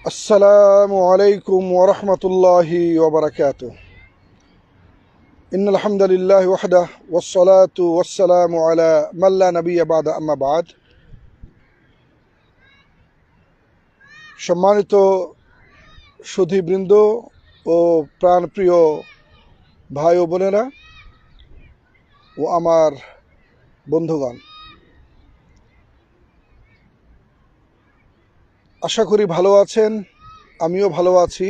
السلام عليكم ورحمة الله وبركاته. إن الحمد لله وحده والصلاة والسلام على من لا نبي بعد أما بعد. সম্মানিত সুধীবৃন্দ ও প্রাণপ্রিয় ভাই ও বোনেরা ও আমার বন্ধুগণ, আশা করি ভালো আছেন, আমিও ভালো আছি।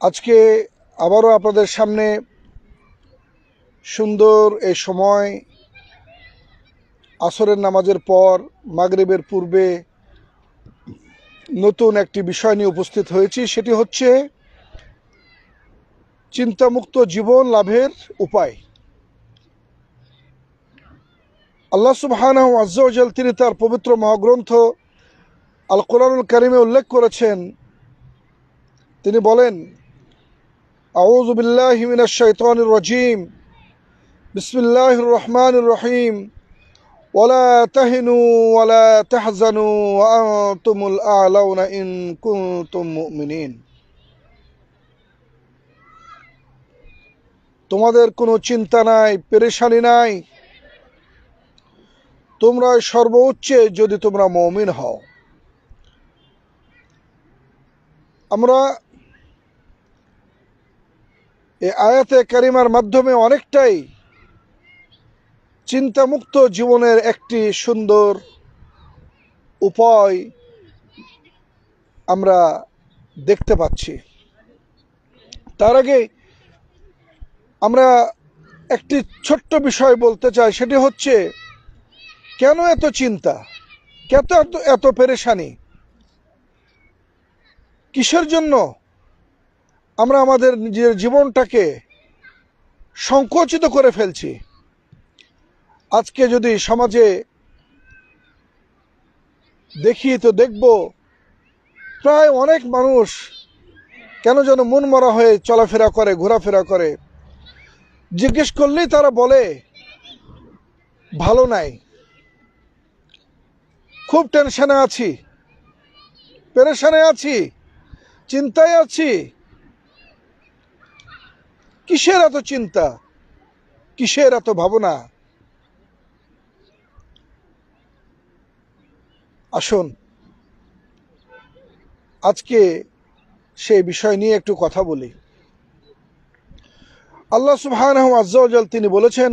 আজকে আবারও আপনাদের সামনে সুন্দর এই সময়, আসরের নামাজের পর মাগরিবের পূর্বে নতুন একটি বিষয় নিয়ে উপস্থিত হয়েছি। সেটি হচ্ছে চিন্তামুক্ত জীবন লাভের উপায়। আল্লাহ সুবহানাহু আযজা ওয়া জাল তিনি তার পবিত্র মহাগ্রন্থ আল কোরআনুল কারীমে উল্লেখ করেছেন, তিনি বলেন, আউযু বিল্লাহি মিনাশ শাইতানির রাজীম, বিসমিল্লাহির রহমানির রহিম, ওয়ালা তাহিনু ওয়ালা তাহজানু ওয়া আনতুমুল আ'লাউনা ইন কুনতুম মুমিনিন। তোমাদের কোনো চিন্তা নাই, পেরেশানি নাই, তোমরা সর্বোচ্চে যদি তোমরা মুমিন হও। আমরা এই আয়াতে কারিমার মাধ্যমে অনেকটাই চিন্তামুক্ত জীবনের একটি সুন্দর উপায় আমরা দেখতে পাচ্ছি। তার আগে আমরা একটি ছোট্ট বিষয় বলতে চাই, সেটি হচ্ছে কেন এত চিন্তা, কেন এত পেরেশানি, কিসের জন্য আমরা আমাদের নিজের জীবনটাকে সংকুচিত করে ফেলছি। আজকে যদি সমাজে দেখি তো দেখব প্রায় অনেক মানুষ কেন যেন মন মরা হয়ে চলাফেরা করে, ঘোরাফেরা করে। জিজ্ঞেস করলেই তারা বলে ভালো নাই, খুব টেনশনে আছি, পেরেশানে আছি, চিন্তায় আছি। কিসের এত চিন্তা, কিসের এত ভাবনা? আসুন আজকে সেই বিষয় নিয়ে একটু কথা বলি। আল্লাহ সুবহানাহু আযজা ওয়া জাল তিনি বলেছেন,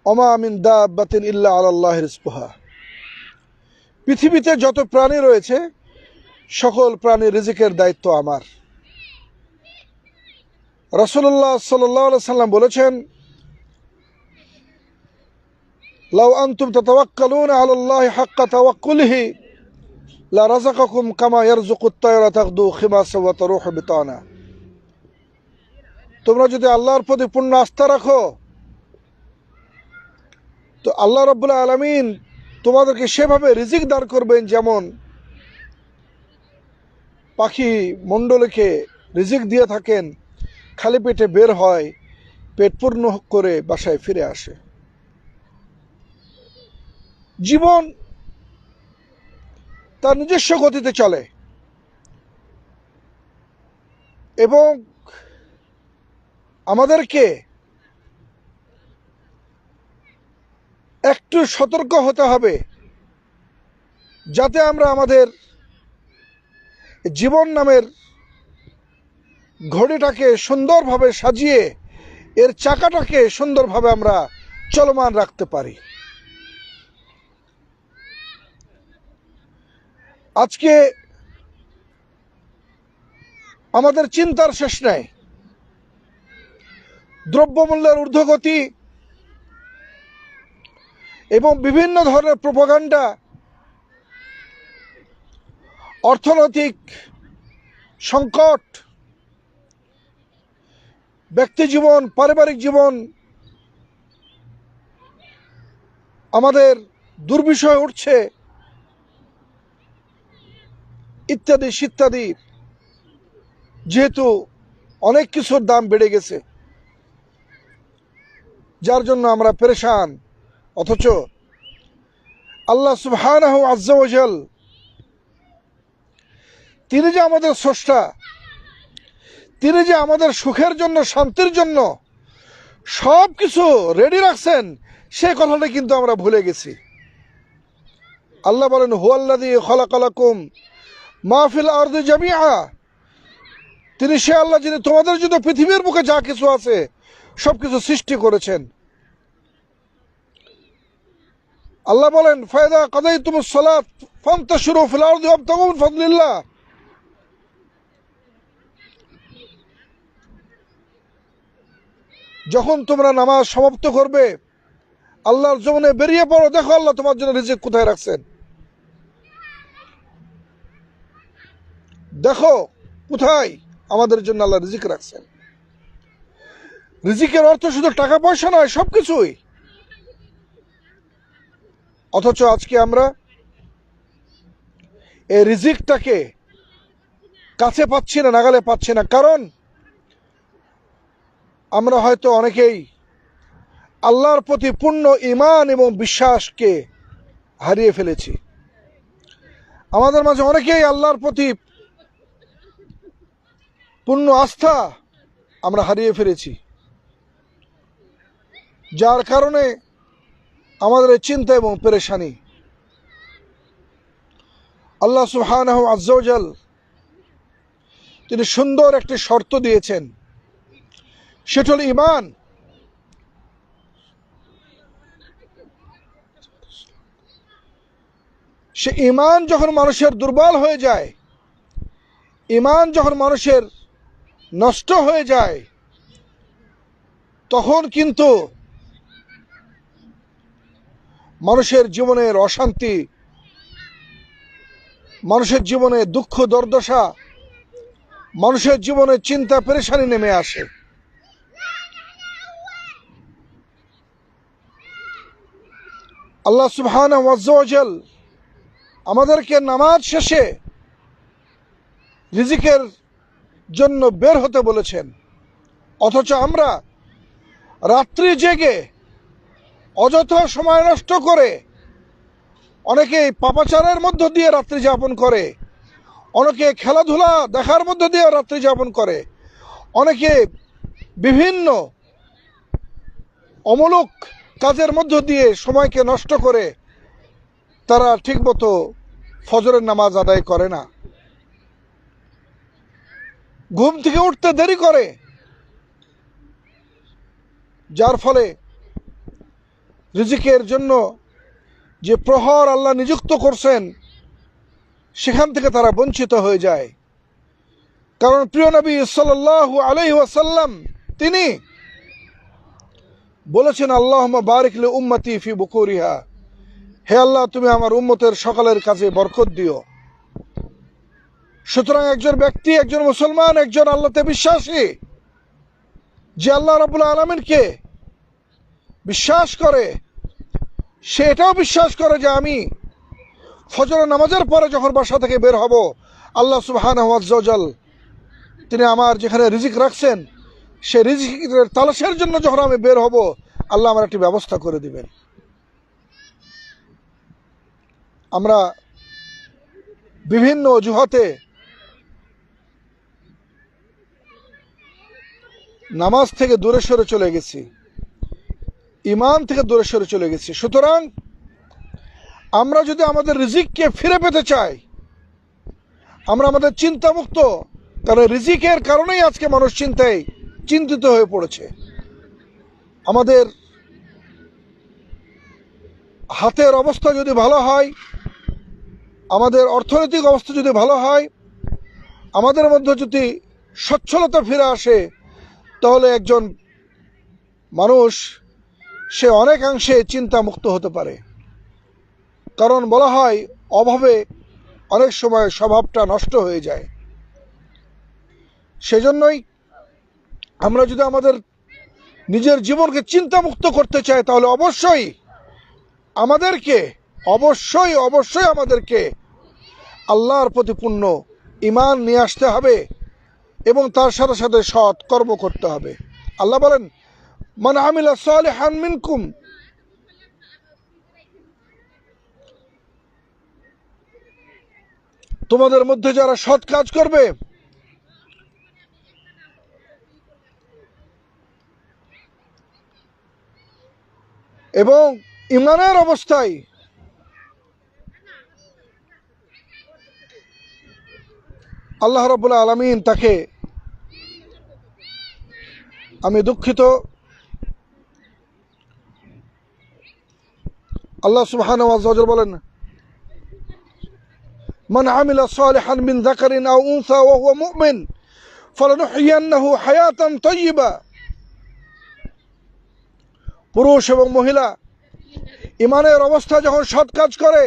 ওমা মিন দাব্বাতিন ইল্লা আলাল্লাহি রিজকুহা। পৃথিবীতে যত প্রাণী রয়েছে সকল প্রাণীর রিজিকের দায়িত্ব আমার। রাসূলুল্লাহ সাল্লাল্লাহু আলাইহি সাল্লাম বলেছেন, লাউ আনতুম তাতাওয়াক্কালুনা আলাল্লাহি হাক্কা তাওয়াক্কুলিহি লা রাযাকাকুম কামা ইয়ারযুকুত তায়রা তাগদু খিমাসা ওয়া তারুহু বিতানা। তোমরা যদি আল্লাহর প্রতি পূর্ণ আস্থা রাখো তো আল্লাহ রাব্বুল আলামিন তোমাদেরকে সেভাবে রিজিক দান করবেন যেমন পাখি মণ্ডলীকে রিজিক দিয়ে থাকেন, খালি পেটে বের হয়, পেট পূর্ণ করে বাসায় ফিরে আসে। জীবন তার নিজস্ব গতিতে চলে এবং আমাদেরকে একটু সতর্ক হতে হবে যাতে আমরা আমাদের জীবন নামের ঘড়িটাকে সুন্দরভাবে সাজিয়ে এর চাকাটাকে সুন্দরভাবে আমরা চলমান রাখতে পারি। আজকে আমাদের চিন্তার শেষ নাই। দ্রব্যমূল্যের ঊর্ধ্বগতি এবং বিভিন্ন ধরনের প্রোপাগান্ডা, অর্থনৈতিক সংকট, ব্যক্তি জীবন, পারিবারিক জীবন আমাদের দুর্বিষয় উঠছে, ইত্যাদি ইত্যাদি। যেহেতু অনেক কিছুর দাম বেড়ে গেছে, যার জন্য আমরা পেরেশান। অথচ আল্লাহ সুবহানাহু আযজা ওয়া জাল তিনি যে আমাদের স্রষ্টা, তিনি যে আমাদের সুখের জন্য, শান্তির জন্য সব কিছু রেডি রাখছেন, সেই কথাটা কিন্তু আমরা ভুলে গেছি। আল্লাহ বলেন, হুয়াল্লাযী খালাকালাকুম মা ফিল আরদি জামিআ, তিনি সে আল্লাহ যিনি তোমাদের জন্য পৃথিবীর বুকে যা কিছু আছে সবকিছু সৃষ্টি করেছেন। আল্লাহ বলেন, ফায়দা কাদাইতুমুস সালাত ফান্তাশিরু ফিল আরদি ওয়াবতাগু মিন ফাদলিল্লাহ, যখন তোমরা নামাজ সমাপ্ত করবে আল্লাহর জমিনে বেরিয়ে পড়ো, দেখো আল্লাহ তোমার জন্য রিজিক কোথায় রাখছেন, দেখো কোথায় আমাদের জন্য আল্লাহ রিজিক রাখছেন। রিজিকের অর্থ শুধু টাকা পয়সা নয়, সবকিছুই। অথচ আজকে আমরা এই রিজিকটাকে কাছে পাচ্ছি না, নাগালে পাচ্ছি না। কারণ আমরা হয়তো অনেকেই আল্লাহর প্রতি পূর্ণ ঈমান এবং বিশ্বাসকে হারিয়ে ফেলেছি। আমাদের মাঝে অনেকেই আল্লাহর প্রতি পূর্ণ আস্থা আমরা হারিয়ে ফেলেছি, যার কারণে আমাদের এই চিন্তা এবং পেরেশানি। আল্লাহ সুবহানাহু আযজা ওয়া জাল তিনি সুন্দর একটি শর্ত দিয়েছেন, সেটা হল ঈমান। সে ঈমান যখন মানুষের দুর্বল হয়ে যায়, ঈমান যখন মানুষের নষ্ট হয়ে যায়, তখন কিন্তু মানুষের জীবনের অশান্তি, মানুষের জীবনে দুঃখ দুর্দশা, মানুষের জীবনে চিন্তা পেরেশানি নেমে আসে। আল্লাহ সুবহানাহু ওয়া তাআলা আমাদেরকে নামাজ শেষে রিজিকের জন্য বের হতে বলেছেন, অথচ আমরা রাত্রি জেগে অযথা সময় নষ্ট করে, অনেকেই পাপাচারের মধ্য দিয়ে রাত্রি যাপন করে, অনেকে খেলাধুলা দেখার মধ্য দিয়ে রাত্রি যাপন করে, অনেকে বিভিন্ন অমূলক কাজের মধ্য দিয়ে সময়কে নষ্ট করে তারা ঠিকমতো ফজরের নামাজ আদায় করে না, ঘুম থেকে উঠতে দেরি করে, যার ফলে রিজিকের জন্য যে প্রহর আল্লাহ নিযুক্ত করছেন সেখান থেকে তারা বঞ্চিত হয়ে যায়। কারণ প্রিয় নবী সাল্লাল্লাহু আলাইহি ওয়াসাল্লাম তিনি বলেছেন, আল্লাহুম্মা বারিক লি উম্মতি ফি বুকুরিহা, হে আল্লাহ তুমি আমার উম্মতের সকালের কাজে বরকত দিও। সুতরাং একজন ব্যক্তি, একজন মুসলমান, একজন আল্লাহতে বিশ্বাসী, যে আল্লাহ রাব্বুল আলামিনকে বিশ্বাস করে, সে এটাও বিশ্বাস করে যে আমি ফজরের নামাজের পরে যখন বাসা থেকে বের হব, আল্লাহ সুবহানাহু ওয়া তাআলা তিনি আমার যেখানে রিজিক রাখছেন সেই রিজিকের তালাশের জন্য যখন আমি বের হব, আল্লাহ আমার একটি ব্যবস্থা করে দিবেন। আমরা বিভিন্ন অজুহাতে নামাজ থেকে দূরে সরে চলে গেছি, ঈমান থেকে দূরে সরে চলে গেছি। সুতরাং আমরা যদি আমাদের রিজিককে ফিরে পেতে চাই, আমরা আমাদের চিন্তামুক্ত, কারণ রিজিকের কারণেই আজকে মানুষ চিন্তিত হয়ে পড়েছে। আমাদের হাতের অবস্থা যদি ভালো হয়, আমাদের অর্থনৈতিক অবস্থা যদি ভালো হয়, আমাদের মধ্যে যদি সচ্ছলতা ফিরে আসে, তাহলে একজন মানুষ সে অনেকাংশে চিন্তামুক্ত হতে পারে। কারণ বলা হয় অভাবে অনেক সময় স্বভাবটা নষ্ট হয়ে যায়। সেজন্যই আমরা যদি আমাদের নিজের জীবনকে চিন্তামুক্ত করতে চাই, তাহলে অবশ্যই আমাদেরকে আল্লাহর প্রতি পূর্ণ ঈমান নিয়ে আসতে হবে এবং তার সাথে সাথে সৎ কর্ম করতে হবে। আল্লাহ বলেন, মান আমিলা সালিহান মিনকুম, তোমাদের মধ্যে যারা সৎ কাজ করবে এবং ঈমানের অবস্থায় আল্লাহ রাব্বুল আলামিন তাকে, আমি দুঃখিত, আল্লাহ সুবহানাহু ওয়া তাআলা বলেন, মান আমিলা সালিহান মিন যাকারিন আও উনসা ওয়া হুয়া মুমিন ফালানুহইয়ান্নাহু হায়াতান তাইয়্যিবা। পুরুষ এবং মহিলা ঈমানের অবস্থা যখন সৎ কাজ করে,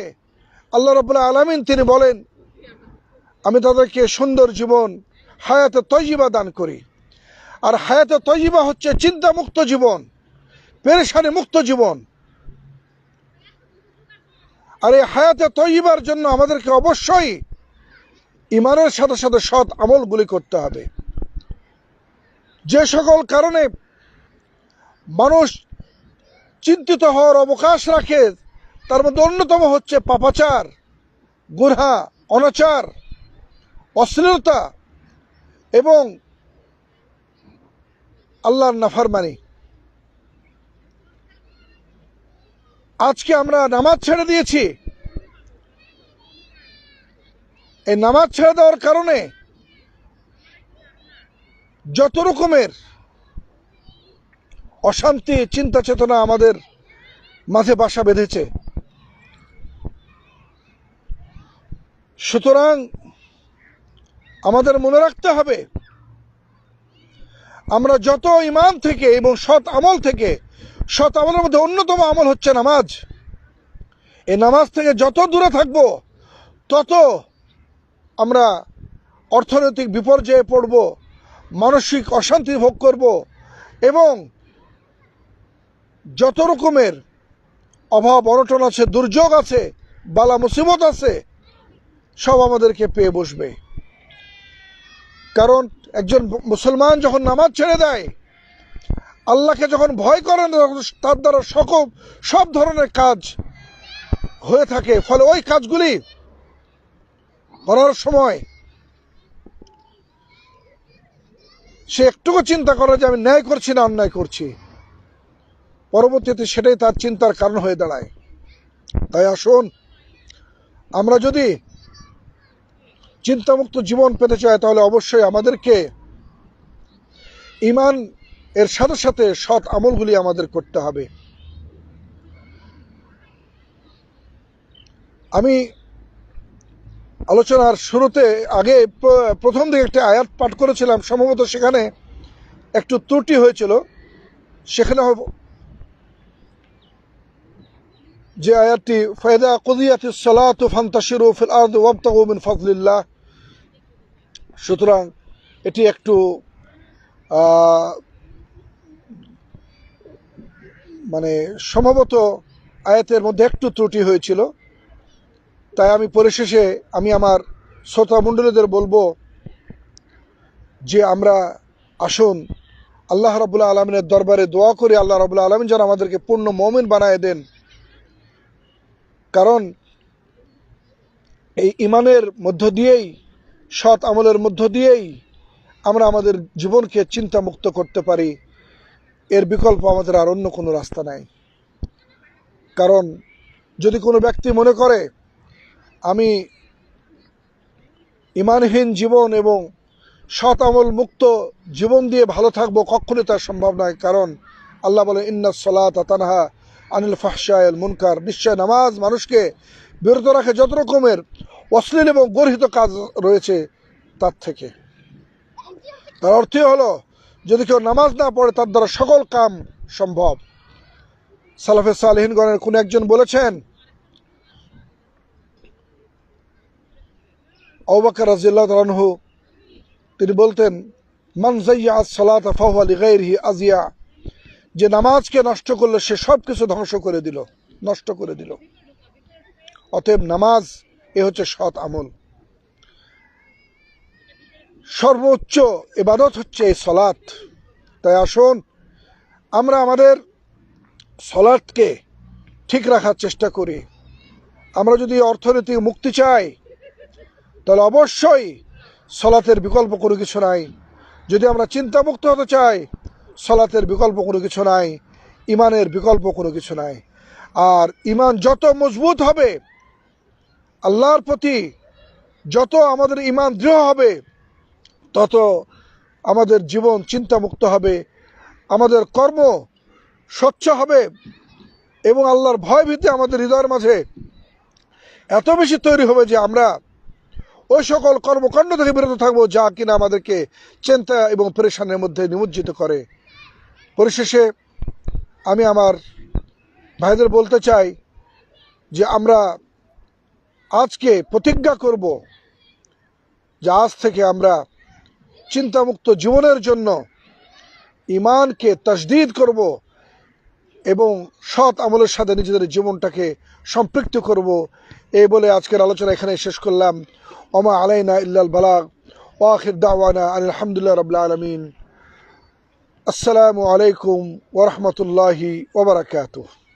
আল্লাহ রাব্বুল আলামিন তিনি বলেন, আমি তাদেরকে সুন্দর জীবন, হায়াতে তয়্যিবা দান করি। আর হায়াতে তয়্যিবা হচ্ছে চিন্তামুক্ত জীবন, পেরেশানি মুক্ত জীবন। আর এই হায়াতে তয়্যিবার জন্য আমাদেরকে অবশ্যই ঈমানের সাথে সাথে সৎ আমলগুলি করতে হবে। যে সকল কারণে মানুষ চিন্তিত হওয়ার অবকাশ রাখে, তার মধ্যে অন্যতম হচ্ছে পাপাচার, গুনাহ, অনাচার, অশ্লীলতা এবং আল্লাহর নাফরমানি। আজকে আমরা নামাজ ছেড়ে দিয়েছি। এই নামাজ ছেড়ে দেওয়ার কারণে যত রকমের অশান্তি, চিন্তা চেতনা আমাদের মাঝে বাসা বেঁধেছে। সুতরাং আমাদের মনে রাখতে হবে, আমরা যত ঈমান থেকে এবং সৎ আমল থেকে, সৎ আমলের মধ্যে অন্যতম আমল হচ্ছে নামাজ, এই নামাজ থেকে যত দূরে থাকব তত আমরা অর্থনৈতিক বিপর্যয়ে পড়ব, মানসিক অশান্তি ভোগ করব এবং যত রকমের অভাব অনটন আছে, দুর্যোগ আছে, বালা মুসিবত আছে, সব আমাদেরকে পেয়ে বসবে। কারণ একজন মুসলমান যখন নামাজ ছেড়ে দেয়, আল্লাহকে যখন ভয় করে না, তার দ্বারা সব ধরনের কাজ হয়ে থাকে। ফলে ওই কাজগুলি করার সময় সে একটুকু চিন্তা করে যে আমি ন্যায় করছি না অন্যায় করছি, পরবর্তীতে সেটাই তার চিন্তার কারণ হয়ে দাঁড়ায়। তাই আসুন, আমরা যদি চিন্তামুক্ত জীবন পেতে চাই, তাহলে অবশ্যই আমাদেরকে ঈমান এর সাথে সাথে সৎ আমলগুলি আমাদের করতে হবে। আমি আলোচনার শুরুতে আগে প্রথম দিকে একটা আয়াত পাঠ করেছিলাম, সম্ভবত সেখানে একটু ত্রুটি হয়েছিল। সেখানে যে আয়াতটি, ফাইদা কুদিয়াতিস সালাতু ফান্তাশিরু ফিল আরদি ওয়াবতাগু মিন ফাদলিল্লাহ, সুতরাং এটি একটু মানে সম্ভবত আয়াতের মধ্যে একটু ত্রুটি হয়েছিল। তাই আমি পরিশেষে আমি আমার শ্রোতা মণ্ডলীদের বলবো যে আমরা আসুন আল্লাহ রাব্বুল আলামিনের দরবারে দোয়া করি, আল্লাহ রাব্বুল আলামিন যেন আমাদেরকে পূর্ণ মুমিন বানায় দেন। কারণ এই ঈমানের মধ্য দিয়েই, সৎ আমলের মধ্য দিয়েই আমরা আমাদের জীবনকে চিন্তামুক্ত করতে পারি। এর বিকল্প আমাদের আর অন্য কোনো রাস্তা নাই। কারণ যদি কোনো ব্যক্তি মনে করে আমি ঈমানহীন জীবন এবং সৎ আমল মুক্ত জীবন দিয়ে ভালো থাকবো, কখনোই তার সম্ভব নয়। কারণ আল্লাহ বলে, ইন্নাস সালাতা তানহা আনিল ফাহশাই ওয়াল মুনকার, নিশ্চয় নামাজ মানুষকে বিরত রাখে যত রকমের অশ্লীল এবং গর্হিত কাজ রয়েছে তার থেকে। তার অর্থই হলো, যদি কেউ নামাজ না পড়ে তার দ্বারা সকল কাম সম্ভব। সালাফে সালেহিনগণের কোন একজন বলেছেন, আবু বকর রাদিয়াল্লাহু তাআলা আনহু তিনি বলতেন, মান যায়্যা আস-সালাতা ফাহুয়া লিগাইরিহি আজিয়া, যে নামাজকে নষ্ট করলে সে সব কিছু ধ্বংস করে দিল, নষ্ট করে দিল। অতএব নামাজ এ হচ্ছে সৎ আমল। সর্বোচ্চ ইবাদত হচ্ছে এই সালাত। তাই আসুন আমরা আমাদের সালাতকে ঠিক রাখার চেষ্টা করি। আমরা যদি অর্থনৈতিক মুক্তি চাই, তাহলে অবশ্যই সলাতের বিকল্প কোনো কিছু নাই। যদি আমরা চিন্তামুক্ত হতে চাই, সলাতের বিকল্প কোনো কিছু নাই, ইমানের বিকল্প কোনো কিছু নাই। আর ইমান যত মজবুত হবে, আল্লাহর প্রতি যত আমাদের ইমান দৃঢ় হবে, তত আমাদের জীবন চিন্তামুক্ত হবে, আমাদের কর্ম স্বচ্ছ হবে এবং আল্লাহর ভয়ভীতি আমাদের হৃদয়ের মাঝে এত বেশি তৈরি হবে যে আমরা ওই সকল কর্মকাণ্ড থেকে বিরত থাকবো যা কিনা আমাদেরকে চিন্তা এবং পেরেশানের মধ্যে নিমজ্জিত করে। পরিশেষে আমি আমার ভাইদের বলতে চাই যে আমরা আজকে প্রতিজ্ঞা করব যে আজ থেকে আমরা চিন্তামুক্ত জীবনের জন্য ইমানকে তাজদীদ করব এবং সৎ আমলের সাথে নিজেদের জীবনটাকে সম্পৃক্ত করব। এই বলে আজকের আলোচনা এখানে শেষ করলাম। ওমা আলাইনা ইল্লাল বালাগ ওয়া আখির দাওয়ানা আলহামদুলিল্লাহি রাব্বিল আলামিন। আসসালামু আলাইকুম ওয়া রাহমাতুল্লাহি ওয়া বারাকাতুহু।